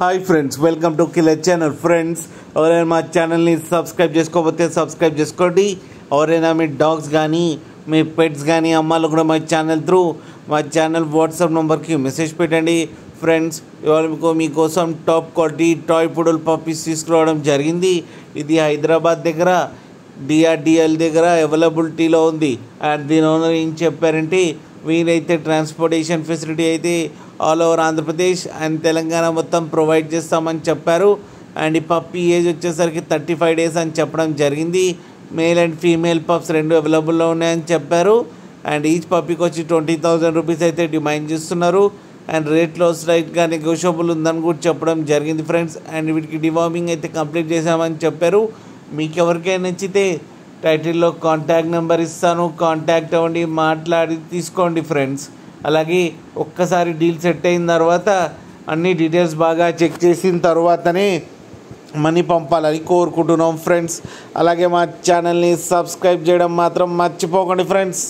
Hi friends, welcome to killer channel. Friends, ఎవరైనా మా ఛానల్ని సబ్స్క్రైబ్ చేసుకోకపోతే సబ్స్క్రైబ్ చేసుకోండి. ఎవరైనా మీ డాగ్స్ కానీ మీ పెట్స్ కానీ అమ్మాయిలు కూడా మా ఛానల్ వాట్సాప్ నెంబర్కి మెసేజ్ పెట్టండి. ఫ్రెండ్స్, ఇవాళ మీకోసం టాప్ క్వాలిటీ టాయ్ పుడల్ పప్పీస్ తీసుకురావడం జరిగింది. ఇది హైదరాబాద్ దగ్గర డిఆర్డిఎల్ దగ్గర అవైలబిలిటీలో ఉంది. అండ్ దీని ఓనర్ ఏం చెప్పారంటే, వీరైతే ట్రాన్స్పోర్టేషన్ ఫెసిలిటీ అయితే all over Andhra Pradesh and Telangana మొత్తం ప్రొవైడ్ చేస్తామని చెప్పారు. అండ్ ఈ పప్పీ ఏజ్ వచ్చేసరికి 35 days అని చెప్పడం జరిగింది. మేల్ అండ్ ఫీమేల్ పప్స్ రెండు అవైలబుల్లో ఉన్నాయని చెప్పారు. అండ్ ఈచ్ పప్పీకి వచ్చి 20,000 రూపీస్ అయితే డిమాండ్ చేస్తున్నారు. అండ్ రేట్లో స్లైట్గా నెగోషియబుల్ ఉందని కూడా చెప్పడం జరిగింది ఫ్రెండ్స్. అండ్ వీటికి డివార్మింగ్ అయితే కంప్లీట్ చేసామని చెప్పారు. మీకు ఎవరికైనా నచ్చితే టైటిల్లో కాంటాక్ట్ నెంబర్ ఇస్తాను, కాంటాక్ట్ అవ్వండి, మాట్లాడి తీసుకోండి ఫ్రెండ్స్. అలాగే ఒక్కసారి డీల్ సెట్ అయిన తర్వాత అన్ని డీటెయిల్స్ బాగా చెక్ చేసిన తర్వాతనే మనీ పంపాలని కోరుకుంటున్నాం ఫ్రెండ్స్. అలాగే మా ఛానల్ని సబ్స్క్రైబ్ చేయడం మాత్రం మర్చిపోకండి ఫ్రెండ్స్.